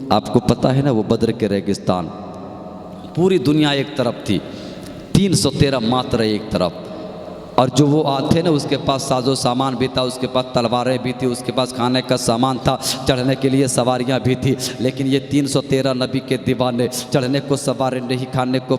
آپ کو پتہ ہے نا وہ بدر کے ریگستان، پوری دنیا ایک طرف تھی، 313 ماتر ایک طرف، اور جو وہ آتے نا اس کے پاس ساز و سامان بھی تھا، اس کے پاس تلواریں بھی تھی، اس کے پاس کھانے کا سامان تھا، چڑھنے کے لیے سواریاں بھی تھی، لیکن یہ 313 نبی کے دیوانے، چڑھنے کو سواری نہیں، کھانے کو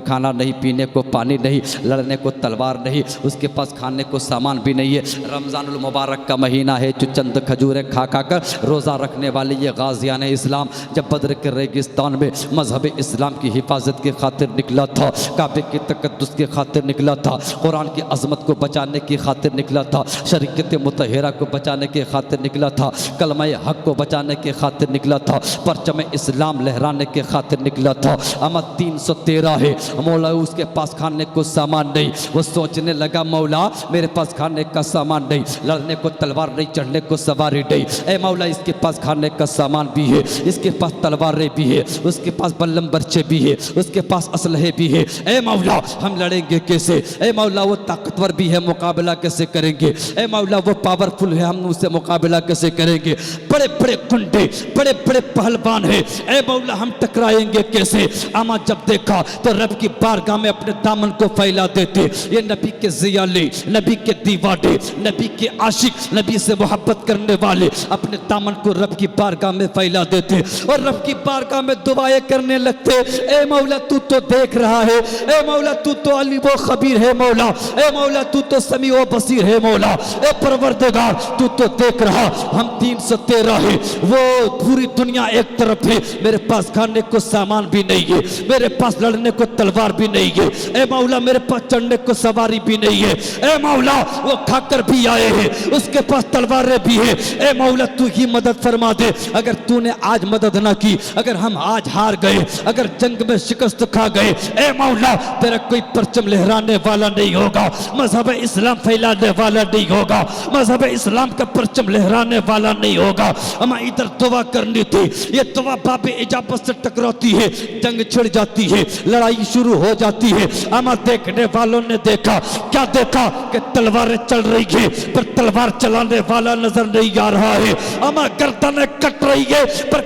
کھانا نہیں، پینے کو پانی نہیں، لڑنے کو تلوار نہیں، اس کے پاس کھانے کو سامان بھی نہیں ہے۔ رمضان المبارک کا مہینہ ہے، جو چند کھجوریں کھا کھا کر روزہ رکھنے والے یہ غازیان اسلام جب بدر کے ریگستان میں مذہب اسلام کی حفاظت کی خاطر نکلا تھا، کعبے کی تقدس کی خاطر نکلا تھا، قرآن کی عظمت کو بچانے کی خاطر نکلا تھا، شریعت مطہرہ کو بچانے کی خاطر نکلا تھا، کلمہ حق کو بچانے کی خاطر نکلا تھا، پرچم اسلام لہرانے کی خاطر نکلا تھا۔ اما 313 ہے، مولا اس کے پاس کھانے کو سامان نہیں، وہ سوچنے لگا مولا میرے پاس کھانے کا سامان نہیں، لڑنے کو تلوار نہیں، چڑھنے کو سواری نہیں، اے مولا اس کے پاس کھانے کا سامان بھی ہے، اس کے پاس تلواریں بھی ہے، اس کے پاس بلم برچے بھی ہے، اس کے پاس اسلحے بھی ہے، اے مولا ہم لڑیں گے کیسے؟ اے مولا وہ طاقتور بھی ہے، مقابلہ کیسے کریں گے؟ اے مولا وہ پاورفل ہے، ہم اسے مقابلہ کیسے کریں گے؟ بڑے بڑے گنڈے، بڑے بڑے پہلوان ہیں، اے مولا ہم ٹکرائیں گے کیسے؟ اما جب دیکھا تو رب کی بارگاہ میں اپنے دامن کو پھیلا دیتے، یہ نبی کے ضیالے، نبی کے دیوانے، نبی کے عاشق، نبی سے محبت کرنے والے اپنے دامن کو رب کی بارگاہ میں پھیلا دیتے اور رب کی بارگاہ میں دعائیں کرنے لگتے، اے مولا تو دیکھ رہا ہے، اے مولا تو علیم و خبیر ہے مولا، اے مولا تو سمیع و بصیر ہے مولا، اے پروردگار تو دیکھ رہا، ہم 313 ہے، وہ پوری دنیا ایک طرف ہے، میرے پاس کھانے کو سامان بھی نہیں ہے، میرے پاس لڑنے کو تلوار بھی نہیں ہے، اے مولا میرے پاس چڑھنے کو سواری بھی نہیں ہے، اے مولا وہ کھا کر بھی آئے ہیں، اس کے پاس تلواریں بھی ہیں، اے مولا تو ہی مدد فرما دے، اگر تو نے آج مدد نہ کی، اگر ہم آج ہار گئے، اگر جنگ میں شکست کھا گئے، اے مولا تیرا کوئی پرچم لہرانے والا نہیں ہوگا، مذہب اسلام پھیلانے والا نہیں ہوگا، مذہب اسلام کا پرچم لہرانے والا نہیں ہوگا۔ ہمیں ادھر دعا کرنی تھی، یہ دعا باب اجابت سے ٹکراتی ہے، جنگ چھڑ جاتی ہے، لڑائی شروع ہو جاتی ہے۔ اما دیکھنے والوں نے دیکھا، کیا دیکھا کہ تلواریں چل رہی ہیں پر تلوار چلانے والا نظر نہیں آ رہا ہے، اما گردنیں کٹ رہی ہے پر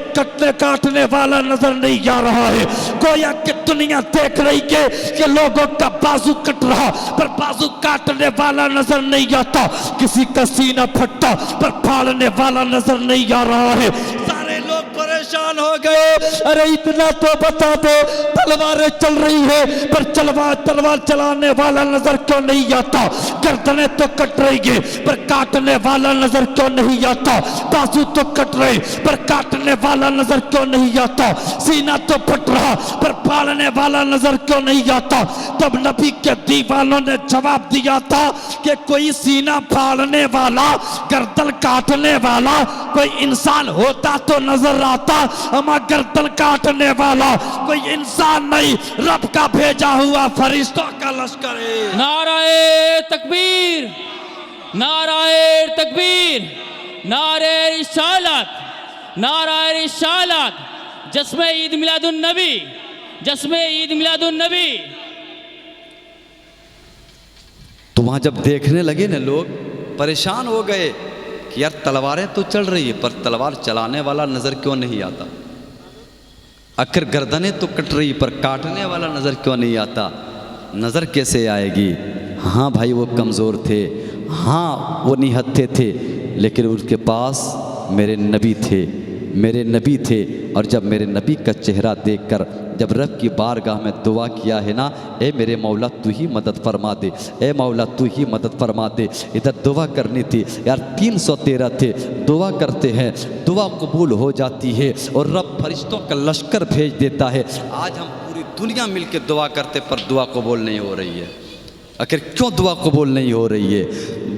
کاٹنے والا نظر نہیں آ رہا ہے، گویا کہ دنیا دیکھ رہی ہے کہ لوگوں کا بازو کٹ رہا پر بازو کاٹنے والا نظر نہیں آتا، کسی کا سینہ پھٹا پر پھاڑنے والا نظر نہیں آ رہا ہے، سارے لوگ پریشان ہو گئے، ارے اتنا تو بتا دو تلواریں چل رہی ہے پر تلوار چلانے والا نظر کیوں نہیں آتا، گردنیں تو کٹ رہی ہے پر کاٹنے والا نظر کیوں نہیں آتا، بازو تو کٹ رہے پر کاٹنے والا نظر کیوں نہیں آتا، سینہ تو پھٹ رہا پر پھاڑنے والا نظر کیوں نہیں آتا۔ تب نبی کے دیوانوں نے جواب دیا تھا کہ کوئی سینہ پھاڑنے والا، گردن کاٹنے والا کوئی انسان ہوتا تو نظر آتا، ہمیں گردن کاٹنے والا کوئی انسان نہیں، رب کا بھیجا ہوا فرشتوں کا لشکر ہے۔ نعرہ تکبیر، نعرہ تکبیر، نعرہ رسالت، نعرہ رسالت، جشن عید میلاد النبی، جشن عید میلاد النبی۔ تو وہاں جب دیکھنے لگے نا لوگ پریشان ہو گئے کہ یار تلواریں تو چل رہی ہے پر تلوار چلانے والا نظر کیوں نہیں آتا، آخر گردنیں تو کٹ رہی پر کاٹنے والا نظر کیوں نہیں آتا، نظر کیسے آئے گی؟ ہاں بھائی وہ کمزور تھے، ہاں وہ نہتے تھے، لیکن ان کے پاس میرے نبی تھے، میرے نبی تھے، اور جب میرے نبی کا چہرہ دیکھ کر جب رب کی بارگاہ میں دعا کیا ہے نا، اے میرے مولا تو ہی مدد فرما دے، اے مولا تو ہی مدد فرما دے، ادھر دعا کرنی تھی یار، 313 تھے، دعا کرتے ہیں، دعا قبول ہو جاتی ہے اور رب فرشتوں کا لشکر بھیج دیتا ہے۔ آج ہم پوری دنیا مل کے دعا کرتے پر دعا قبول نہیں ہو رہی ہے، آخر کیوں دعا قبول نہیں ہو رہی ہے؟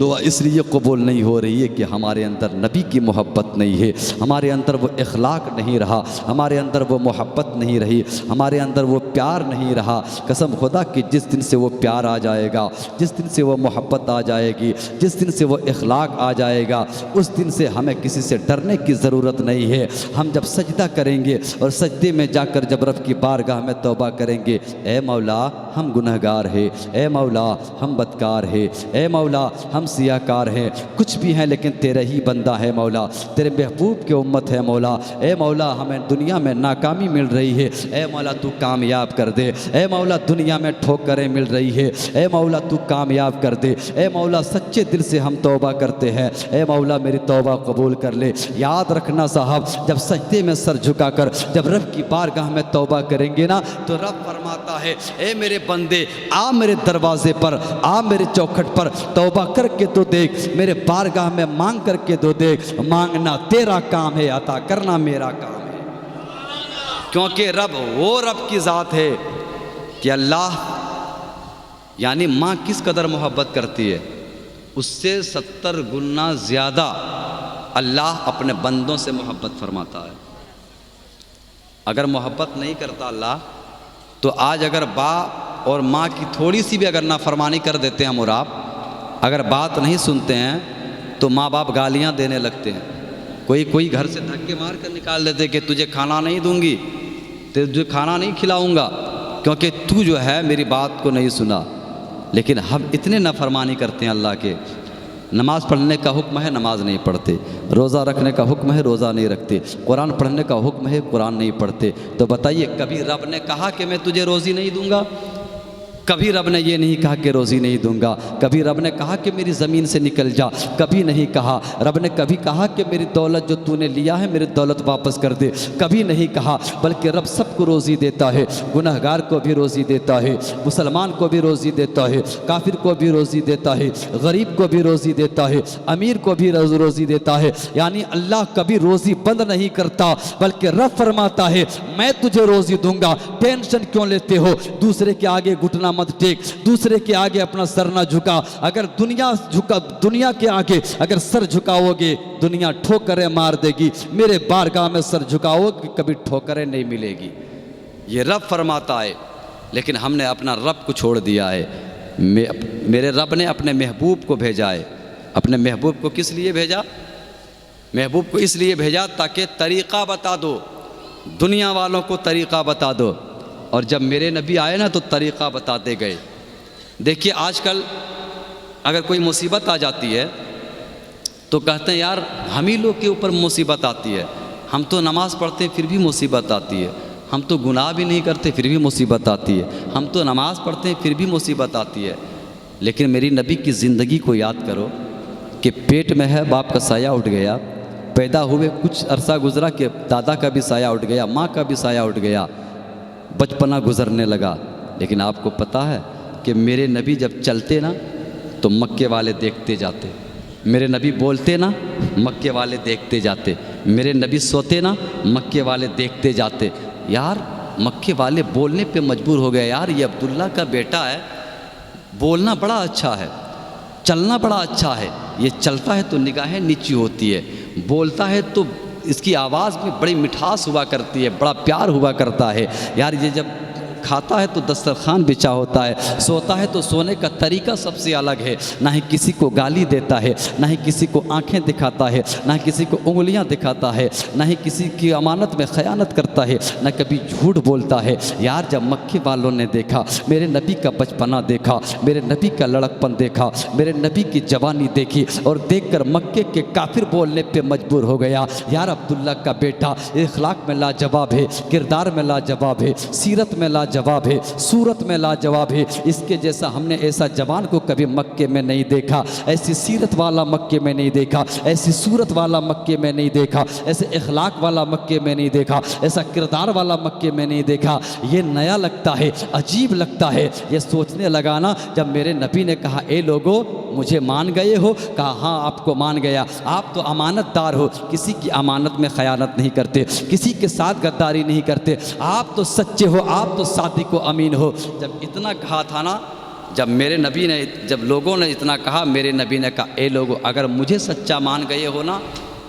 دعا اس لیے قبول نہیں ہو رہی ہے کہ ہمارے اندر نبی کی محبت نہیں ہے، ہمارے اندر وہ اخلاق نہیں رہا، ہمارے اندر وہ محبت نہیں رہی، ہمارے اندر وہ پیار نہیں رہا۔ قسم خدا کہ جس دن سے وہ پیار آ جائے گا، جس دن سے وہ محبت آ جائے گی، جس دن سے وہ اخلاق آ جائے گا، اس دن سے ہمیں کسی سے ڈرنے کی ضرورت نہیں ہے۔ ہم جب سجدہ کریں گے اور سجدے میں جا کر جب رب کی بارگاہ میں توبہ کریں گے، اے مولا ہم گنہگار ہیں، اے مولا ہم بدکار ہیں، اے مولا ہم ہم سیاہ کار ہیں، کچھ بھی ہیں لیکن تیرا ہی بندہ ہے مولا، تیرے محبوب کی امت ہے مولا۔ اے مولا ہمیں دنیا میں ناکامی مل رہی ہے، اے مولا تو کامیاب کر دے۔ اے مولا دنیا میں ٹھوکریں مل رہی ہے، اے مولا تو کامیاب کر دے۔ اے مولا سچے دل سے ہم توبہ کرتے ہیں، اے مولا میری توبہ قبول کر لے۔ یاد رکھنا صاحب، جب سجدے میں سر جھکا کر جب رب کی بارگاہ میں توبہ کریں گے نا تو رب فرماتا ہے اے میرے بندے آ میرے دروازے پر، آ میرے چوکھٹ پر، توبہ کر کے تو دیکھ، میرے بارگاہ میں مانگ کر کے تو دیکھ۔ مانگنا تیرا کام ہے، عطا کرنا میرا کام ہے، کیونکہ رب وہ رب کی ذات ہے کہ اللہ یعنی ماں کس قدر محبت کرتی ہے، اس سے 70 گنا زیادہ اللہ اپنے بندوں سے محبت فرماتا ہے۔ اگر محبت نہیں کرتا اللہ تو آج اگر باپ اور ماں کی تھوڑی سی بھی اگر نافرمانی کر دیتے ہیں ہم اور آپ، اگر بات نہیں سنتے ہیں تو ماں باپ گالیاں دینے لگتے ہیں، کوئی گھر سے دھکے مار کر نکال دیتے کہ تجھے کھانا نہیں دوں گی، تجھے کھانا نہیں کھلاؤں گا کیونکہ تو جو ہے میری بات کو نہیں سنا۔ لیکن ہم اتنے نافرمانی کرتے ہیں اللہ کے، نماز پڑھنے کا حکم ہے نماز نہیں پڑھتے، روزہ رکھنے کا حکم ہے روزہ نہیں رکھتے، قرآن پڑھنے کا حکم ہے قرآن نہیں پڑھتے۔ تو بتائیے کبھی رب نے کہا کہ میں تجھے روزی نہیں دوں گا؟ کبھی رب نے یہ نہیں کہا کہ روزی نہیں دوں گا؟ کبھی رب نے کہا کہ میری زمین سے نکل جا؟ کبھی نہیں کہا۔ رب نے کبھی کہا کہ میری دولت جو تو نے لیا ہے میری دولت واپس کر دے؟ کبھی نہیں کہا۔ بلکہ رب سب کو روزی دیتا ہے، گنہگار کو بھی روزی دیتا ہے، مسلمان کو بھی روزی دیتا ہے، کافر کو بھی روزی دیتا ہے، غریب کو بھی روزی دیتا ہے، امیر کو بھی روزی دیتا ہے۔ یعنی اللہ کبھی روزی بند نہیں کرتا، بلکہ رب فرماتا ہے میں تجھے روزی دوں گا، ٹینشن کیوں لیتے ہو؟ دوسرے کے آگے گھٹنا مت ٹیک، دوسرے کے آگے اپنا سر نہ جھکا۔ اگر دنیا کے آگے اگر سر جھکاؤ گے دنیا ٹھوکریں مار دے گی، میرے بارگاہ میں سر جھکاؤ گے کبھی ٹھوکریں نہیں ملے گی، یہ رب فرماتا ہے۔ لیکن ہم نے اپنا رب کو چھوڑ دیا ہے۔ میرے رب نے اپنے محبوب کو بھیجا ہے۔ اپنے محبوب کو کس لیے بھیجا؟ محبوب کو اس لیے بھیجا تاکہ طریقہ بتا دو، دنیا والوں کو طریقہ بتا دو۔ اور جب میرے نبی آئے نا تو طریقہ بتاتے گئے۔ دیکھیے آج کل اگر کوئی مصیبت آ جاتی ہے تو کہتے ہیں یار ہم ہی لوگ کے اوپر مصیبت آتی ہے، ہم تو نماز پڑھتے ہیں پھر بھی مصیبت آتی ہے، ہم تو گناہ بھی نہیں کرتے پھر بھی مصیبت آتی ہے، ہم تو نماز پڑھتے ہیں پھر بھی مصیبت آتی ہے۔ لیکن میری نبی کی زندگی کو یاد کرو کہ پیٹ میں ہے باپ کا سایہ اٹھ گیا، پیدا ہوئے کچھ عرصہ گزرا کہ دادا کا بھی سایہ اٹھ گیا، ماں کا بھی سایہ اٹھ گیا، بچپنا گزرنے لگا۔ لیکن آپ کو پتہ ہے کہ میرے نبی جب چلتے نا تو مکے والے دیکھتے جاتے، میرے نبی بولتے نا مکے والے دیکھتے جاتے، میرے نبی سوتے نا مکے والے دیکھتے جاتے۔ یار مکے والے بولنے پہ مجبور ہو گئے، یار یہ عبداللہ کا بیٹا ہے، بولنا بڑا اچھا ہے، چلنا بڑا اچھا ہے، یہ چلتا ہے تو نگاہیں نیچی ہوتی ہے، بولتا ہے تو اس کی آواز میں بڑی مٹھاس ہوا کرتی ہے، بڑا پیار ہوا کرتا ہے۔ یار یہ جب کھاتا ہے تو دسترخوان بچھا ہوتا ہے، سوتا ہے تو سونے کا طریقہ سب سے الگ ہے، نہ ہی کسی کو گالی دیتا ہے، نہ ہی کسی کو آنکھیں دکھاتا ہے، نہ کسی کو انگلیاں دکھاتا ہے، نہ ہی کسی کی امانت میں خیانت کرتا ہے، نہ کبھی جھوٹ بولتا ہے۔ یار جب مکے والوں نے دیکھا، میرے نبی کا بچپنا دیکھا، میرے نبی کا لڑکپن دیکھا، میرے نبی کی جوانی دیکھی، اور دیکھ کر مکے کے کافر بولنے پہ مجبور ہو گیا، یار عبداللہ کا بیٹا اخلاق میں لاجواب ہے، کردار میں لاجواب ہے، سیرت میں لاجواب ہے، صورت میں لاجواب ہے، اس کے جیسا ہم نے ایسا جوان کو کبھی مکے میں نہیں دیکھا، ایسی سیرت والا مکے میں نہیں دیکھا، ایسی صورت والا مکے میں نہیں دیکھا، ایسے اخلاق والا مکے میں نہیں دیکھا، ایسا کردار والا مکے میں نہیں دیکھا۔ یہ نیا لگتا ہے، عجیب لگتا ہے۔ یہ سوچنے لگا نا جب میرے نبی نے کہا اے لوگو مجھے مان گئے ہو؟ کہا ہاں آپ کو مان گیا، آپ تو امانت دار ہو، کسی کی امانت میں خیانت نہیں کرتے، کسی کے ساتھ غداری نہیں کرتے، آپ تو سچے ہو، آپ تو صادق و امین ہو۔ جب اتنا کہا تھا نا، جب میرے نبی نے، جب لوگوں نے اتنا کہا، میرے نبی نے کہا اے لوگو اگر مجھے سچا مان گئے ہو نا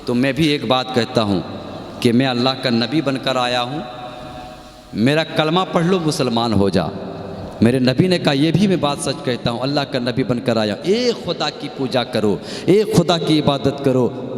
تو میں بھی ایک بات کہتا ہوں کہ میں اللہ کا نبی بن کر آیا ہوں، میرا کلمہ پڑھ لو مسلمان ہو جا۔ میرے نبی نے کہا یہ بھی میں بات سچ کہتا ہوں، اللہ کا نبی بن کر آیا، ایک خدا کی پوجا کرو، ایک خدا کی عبادت کرو،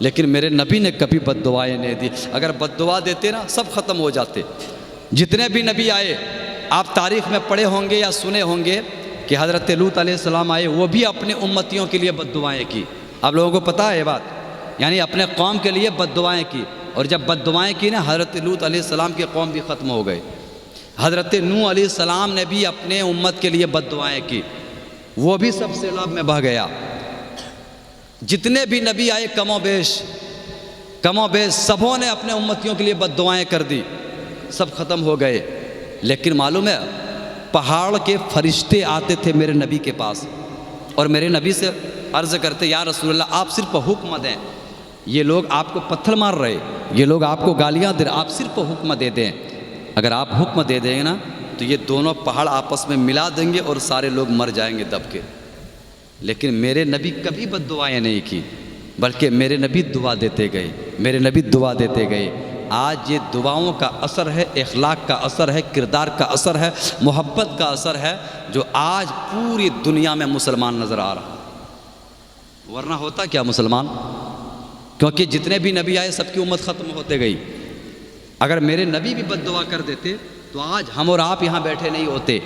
لیکن میرے نبی نے کبھی بد دعائیں نہیں دی. اگر بد دعا دیتے نا سب ختم ہو جاتے. جتنے بھی نبی آئے آپ تاریخ میں پڑھے ہوں گے یا سنے ہوں گے کہ حضرت لوط علیہ السلام آئے, وہ بھی اپنے امتیوں کے لیے بد دعائیں کی. آپ لوگوں کو پتہ ہے یہ بات, یعنی اپنے قوم کے لیے بد دعائیں کی. اور جب بد دعائیں کی نا حضرت لوط علیہ السلام کی قوم بھی ختم ہو گئے. حضرت نوح علیہ السلام نے بھی اپنے امت کے لیے بد دعائیں کی, وہ بھی سب سیلاب میں بہہ گیا. جتنے بھی نبی آئے کم و بیش سبوں نے اپنے امتیوں کے لیے بد دعائیں کر دی, سب ختم ہو گئے. لیکن معلوم ہے پہاڑ کے فرشتے آتے تھے میرے نبی کے پاس اور میرے نبی سے عرض کرتے یا رسول اللہ آپ صرف حکم دیں, یہ لوگ آپ کو پتھر مار رہے, یہ لوگ آپ کو گالیاں دے رہے, آپ صرف حکم دے دیں. اگر آپ حکم دے دیں گے نا تو یہ دونوں پہاڑ آپس میں ملا دیں گے اور سارے لوگ مر جائیں گے دب کے. لیکن میرے نبی کبھی بد دعائیں نہیں کی, بلکہ میرے نبی دعا دیتے گئے, میرے نبی دعا دیتے گئے. آج یہ دعاؤں کا اثر ہے, اخلاق کا اثر ہے, کردار کا اثر ہے, محبت کا اثر ہے, جو آج پوری دنیا میں مسلمان نظر آ رہا. ورنہ ہوتا کیا مسلمان, کیونکہ جتنے بھی نبی آئے سب کی امت ختم ہوتے گئی. اگر میرے نبی بھی بد دعا کر دیتے تو آج ہم اور آپ یہاں بیٹھے نہیں ہوتے.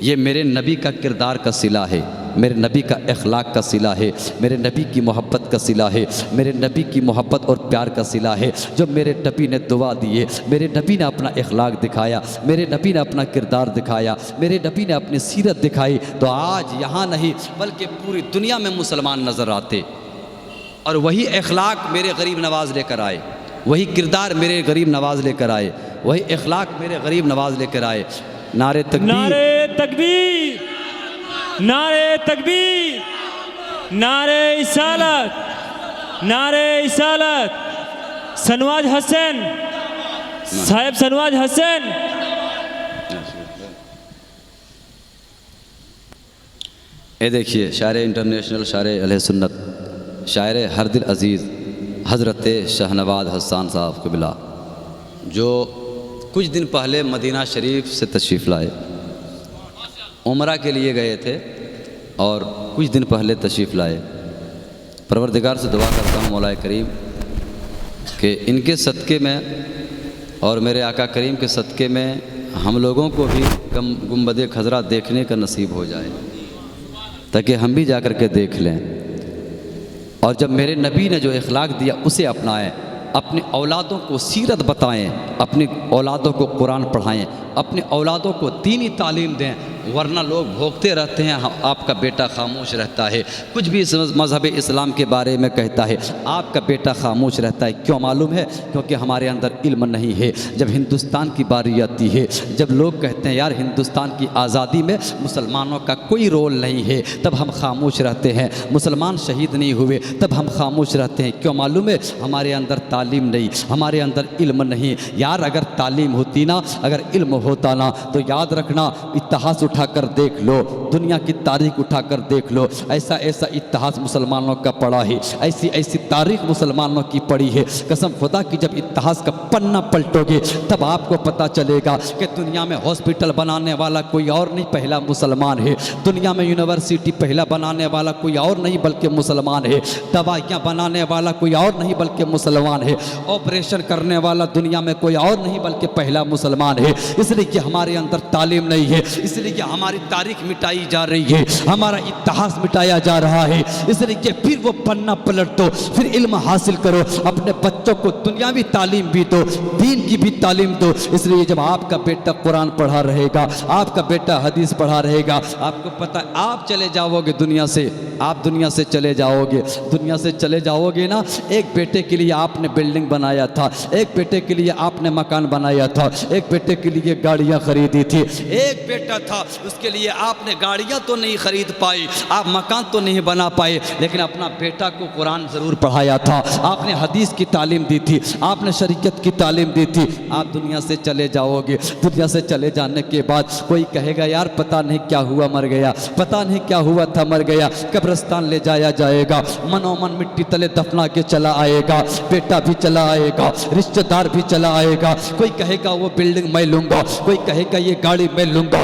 یہ میرے نبی کا کردار کا صلہ ہے, میرے نبی کا اخلاق کا صلہ ہے, میرے نبی کی محبت کا صلہ ہے, میرے نبی کی محبت اور پیار کا صلہ ہے. جو میرے نبی نے دعا دیے, میرے نبی نے اپنا اخلاق دکھایا, میرے نبی نے اپنا کردار دکھایا, میرے نبی نے اپنی سیرت دکھائی, تو آج یہاں نہیں بلکہ پوری دنیا میں مسلمان نظر آتے. اور وہی اخلاق میرے غریب نواز لے کر آئے, وہی کردار میرے غریب نواز لے کر آئے, وہی اخلاق میرے غریب نواز لے کر آئے. نعرے تکبیر, نعرے تکبیر, نعرے تکبیر, نعرے رسالت, نعرے رسالت. سنواج حسین صاحب, سنواج حسین. اے دیکھیے شاعر انٹرنیشنل, شاعر اہل سنت, شاعر ہر دل عزیز حضرت شہنواز حسان صاحب قبلہ, جو کچھ دن پہلے مدینہ شریف سے تشریف لائے. عمرہ کے لیے گئے تھے اور کچھ دن پہلے تشریف لائے. پروردگار سے دعا کرتا ہوں مولا کریم کہ ان کے صدقے میں اور میرے آقا کریم کے صدقے میں ہم لوگوں کو بھی گنبد خضرا دیکھنے کا نصیب ہو جائے, تاکہ ہم بھی جا کر کے دیکھ لیں. اور جب میرے نبی نے جو اخلاق دیا اسے اپنائیں, اپنی اولادوں کو سیرت بتائیں, اپنی اولادوں کو قرآن پڑھائیں, اپنے اولادوں کو دینی تعلیم دیں. ورنہ لوگ بھوکتے رہتے ہیں, آپ کا بیٹا خاموش رہتا ہے, کچھ بھی مذہب اسلام کے بارے میں کہتا ہے, آپ کا بیٹا خاموش رہتا ہے. کیوں معلوم ہے؟ کیونکہ ہمارے اندر علم نہیں ہے. جب ہندوستان کی باری آتی ہے, جب لوگ کہتے ہیں یار ہندوستان کی آزادی میں مسلمانوں کا کوئی رول نہیں ہے, تب ہم خاموش رہتے ہیں. مسلمان شہید نہیں ہوئے تب ہم خاموش رہتے ہیں. کیوں معلوم ہے؟ ہمارے اندر تعلیم نہیں, ہمارے اندر علم نہیں. یار اگر تعلیم ہوتی نا, اگر علم ہوتا نا, تو یاد رکھنا اتحاد اٹھا کر دیکھ لو, دنیا کی تاریخ اٹھا کر دیکھ لو, ایسا ایسا اتحاد مسلمانوں کا پڑا ہے, ایسی ایسی تاریخ مسلمانوں کی پڑی ہے. قسم خدا کی جب اتحاد کا پنہ پلٹو گے تب آپ کو پتہ چلے گا کہ دنیا میں ہاسپٹل بنانے والا کوئی اور نہیں, پہلا مسلمان ہے. دنیا میں یونیورسٹی پہلا بنانے والا کوئی اور نہیں بلکہ مسلمان ہے. دوائیاں بنانے والا کوئی اور نہیں بلکہ مسلمان ہے. آپریشن کرنے والا دنیا میں کوئی اور نہیں بلکہ پہلا مسلمان ہے. اس لیے کہ ہمارے اندر تعلیم نہیں ہے, اس لیے کہ ہماری تاریخ مٹائی جا رہی ہے, ہمارا اتحاد مٹایا جا رہا ہے. اس لیے کہ پھر وہ پنہ پلٹ دو, پھر علم حاصل کرو, اپنے بچوں کو دنیاوی تعلیم بھی دو, دین کی بھی تعلیم دو. اس لیے جب آپ کا بیٹا قرآن پڑھا رہے گا, آپ کا بیٹا حدیث پڑھا رہے گا, آپ کو پتہ آپ چلے جاؤ گے دنیا سے, آپ دنیا سے چلے جاؤ گے. دنیا سے چلے جاؤ گے نا, ایک بیٹے کے لیے آپ نے بلڈنگ بنایا تھا, ایک بیٹے کے لیے آپ نے مکان بنایا تھا, ایک بیٹے کے لیے گاڑیاں خریدی تھی. ایک بیٹا تھا, اس کے لیے آپ نے گاڑیاں تو نہیں خرید پائی, آپ مکان تو نہیں بنا پائے, لیکن اپنا بیٹا کو قرآن ضرور پڑھایا تھا, آپ نے حدیث کی تعلیم دی تھی, آپ نے شریعت کی تعلیم دی تھی. آپ دنیا سے چلے جاؤ گے, دنیا سے چلے جانے کے بعد کوئی کہے گا یار پتہ نہیں کیا ہوا مر گیا, پتہ نہیں کیا ہوا تھا مر گیا, قبرستان لے جایا جائے گا, من و من مٹی تلے دفنا کے چلا آئے گا, بیٹا بھی چلا آئے گا, رشتہ دار بھی چلا آئے گا. کوئی کہے گا وہ بلڈنگ میں لوں گا, کوئی کہے گا یہ گاڑی میں لوں گا,